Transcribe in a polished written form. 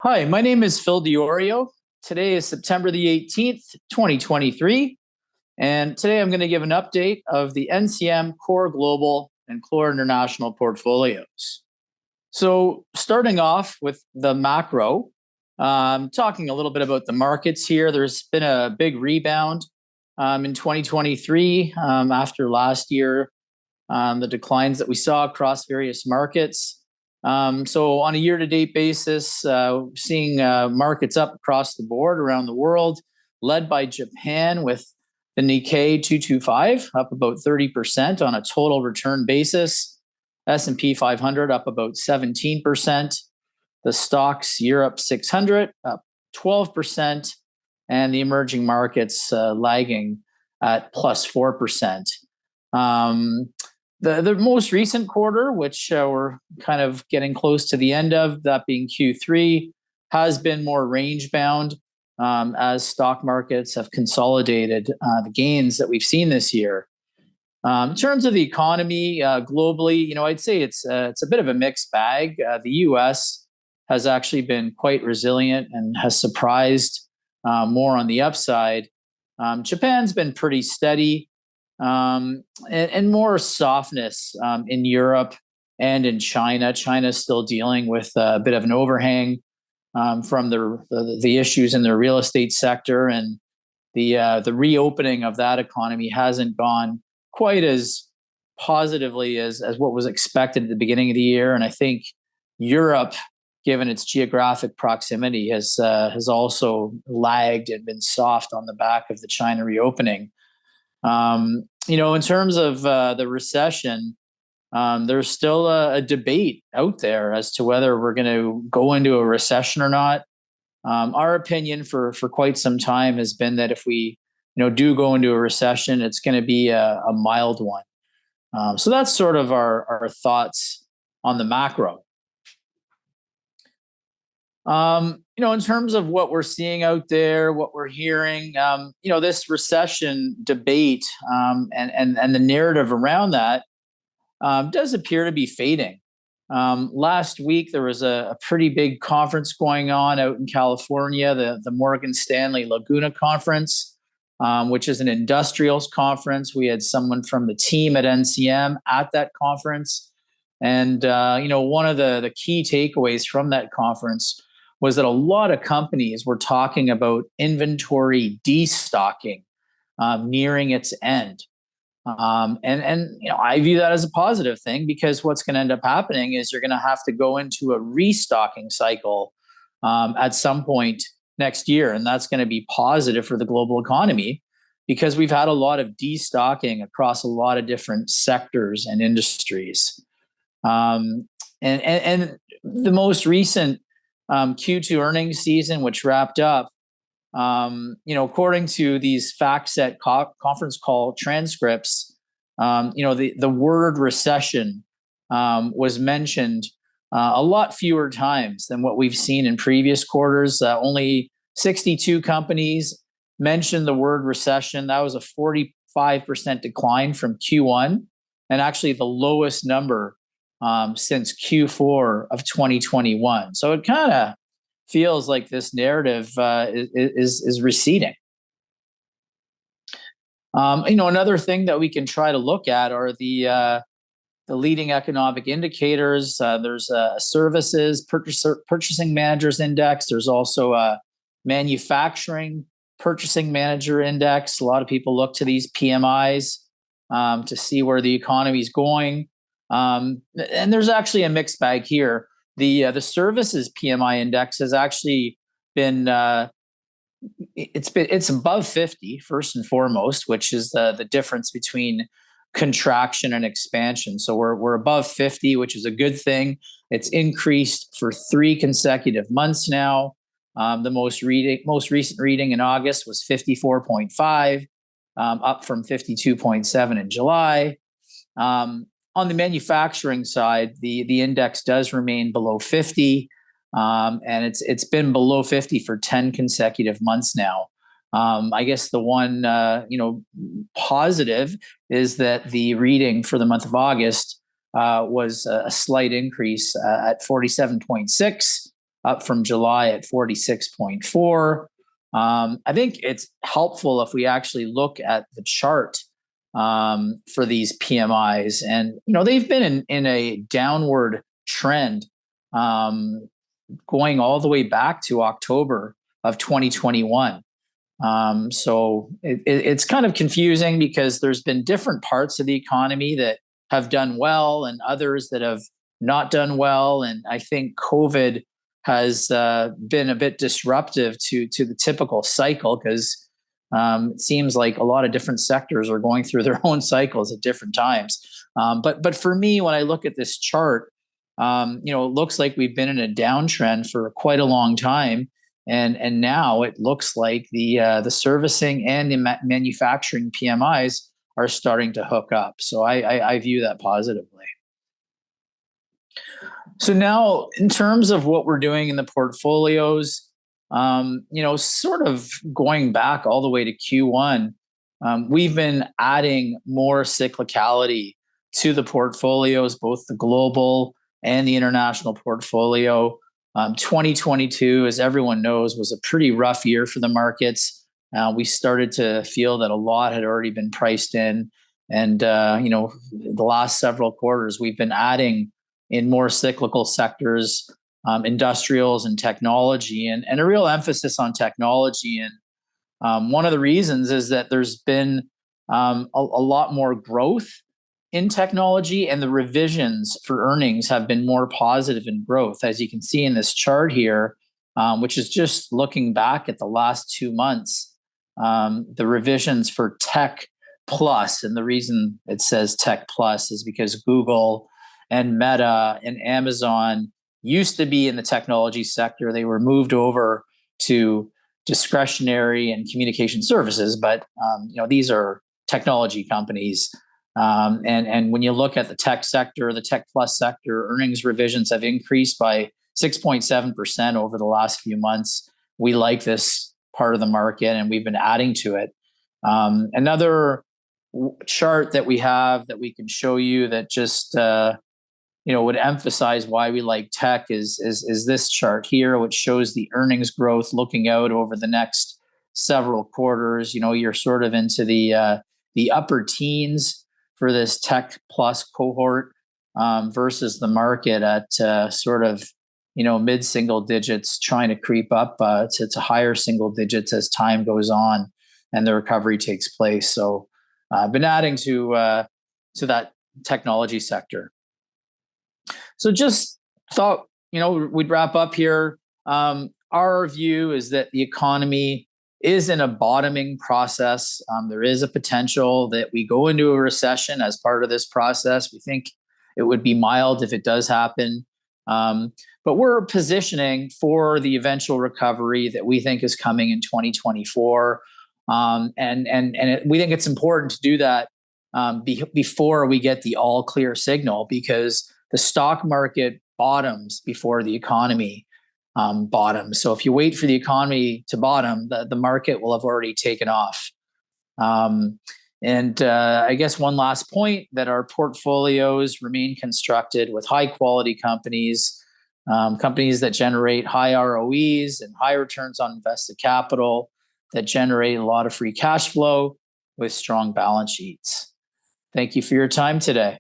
Hi, my name is Phil Diorio. Today is September the 18th, 2023, and today I'm going to give an update of the NCM Core Global and Core International portfolios. So, starting off with the macro, talking a little bit about the markets here. There's been a big rebound in 2023 after last year, the declines that we saw across various markets. So on a year-to-date basis, seeing markets up across the board around the world, led by Japan with the Nikkei 225 up about 30% on a total return basis. S&P 500 up about 17%. The stocks Europe 600 up 12%, and the emerging markets lagging at plus 4%. The most recent quarter, which we're kind of getting close to the end of, that being Q3, has been more range bound as stock markets have consolidated the gains that we've seen this year. In terms of the economy globally, I'd say it's a bit of a mixed bag. The U.S. has actually been quite resilient and has surprised more on the upside. Japan's been pretty steady. And more softness in Europe and in China. China's still dealing with a bit of an overhang from the issues in their real estate sector, and the reopening of that economy hasn't gone quite as positively as what was expected at the beginning of the year. And I think Europe, given its geographic proximity, has also lagged and been soft on the back of the China reopening. In terms of the recession, there's still a debate out there as to whether we're going to go into a recession or not. Our opinion for quite some time has been that if we do go into a recession, it's going to be a mild one. So that's sort of our thoughts on the macro. In terms of what we're seeing out there, what we're hearing, this recession debate and the narrative around that does appear to be fading. Last week, there was a pretty big conference going on out in California, the Morgan Stanley Laguna Conference, which is an industrials conference. We had someone from the team at NCM at that conference. And, one of the key takeaways from that conference was that a lot of companies were talking about inventory destocking nearing its end. I view that as a positive thing, because what's going to end up happening is you're going to have to go into a restocking cycle at some point next year. And that's going to be positive for the global economy, because we've had a lot of destocking across a lot of different sectors and industries. And the most recent Q2 earnings season, which wrapped up, according to these FactSet conference call transcripts, the word recession was mentioned a lot fewer times than what we've seen in previous quarters. Only 62 companies mentioned the word recession. That was a 45% decline from Q1, and actually the lowest number since Q4 of 2021. So it kind of feels like this narrative is receding. Another thing that we can try to look at are the leading economic indicators. There's a services purchasing managers index. There's also a manufacturing purchasing manager index. A lot of people look to these PMIs to see where the economy is going. And there's actually a mixed bag here. The services PMI index has actually been it's above 50 first and foremost, which is the difference between contraction and expansion. So we're above 50, which is a good thing. It's increased for 3 consecutive months now. The most recent reading in August was 54.5, up from 52.7 in July. On the manufacturing side, the index does remain below 50, and it's been below 50 for 10 consecutive months now. I guess the one positive is that the reading for the month of August was a slight increase at 47.6, up from July at 46.4. I think it's helpful if we actually look at the chart for these PMIs, and they've been in a downward trend going all the way back to October of 2021. So it's kind of confusing because there's been different parts of the economy that have done well and others that have not done well. And I think COVID has been a bit disruptive to the typical cycle because it seems like a lot of different sectors are going through their own cycles at different times. But for me, when I look at this chart, it looks like we've been in a downtrend for quite a long time. And now it looks like the servicing and the manufacturing PMIs are starting to hook up. So I view that positively. So now, in terms of what we're doing in the portfolios, sort of going back all the way to Q1, we've been adding more cyclicality to the portfolios, both the global and the international portfolio. 2022, as everyone knows, was a pretty rough year for the markets. We started to feel that a lot had already been priced in. And, the last several quarters, we've been adding in more cyclical sectors, industrials and technology, and a real emphasis on technology. And one of the reasons is that there's been a lot more growth in technology, and the revisions for earnings have been more positive in growth, as you can see in this chart here, which is just looking back at the last 2 months. The revisions for Tech Plus, and the reason it says Tech Plus is because Google and Meta and Amazon used to be in the technology sector. They were moved over to discretionary and communication services, but these are technology companies. And when you look at the tech sector, the Tech Plus sector, earnings revisions have increased by 6.7% over the last few months. We like this part of the market, and we've been adding to it. Another chart that we have that we can show you that just would emphasize why we like tech is this chart here, which shows the earnings growth looking out over the next several quarters. You're sort of into the upper teens for this Tech Plus cohort versus the market at sort of mid-single digits, trying to creep up to higher single digits as time goes on and the recovery takes place. So I've been adding to that technology sector. So just thought, we'd wrap up here. Our view is that the economy is in a bottoming process. There is a potential that we go into a recession as part of this process. We think it would be mild if it does happen. But we're positioning for the eventual recovery that we think is coming in 2024. We think it's important to do that before we get the all clear signal, because the stock market bottoms before the economy bottoms. So if you wait for the economy to bottom, the market will have already taken off. I guess one last point, that our portfolios remain constructed with high quality companies, companies that generate high ROEs and high returns on invested capital, that generate a lot of free cash flow with strong balance sheets. Thank you for your time today.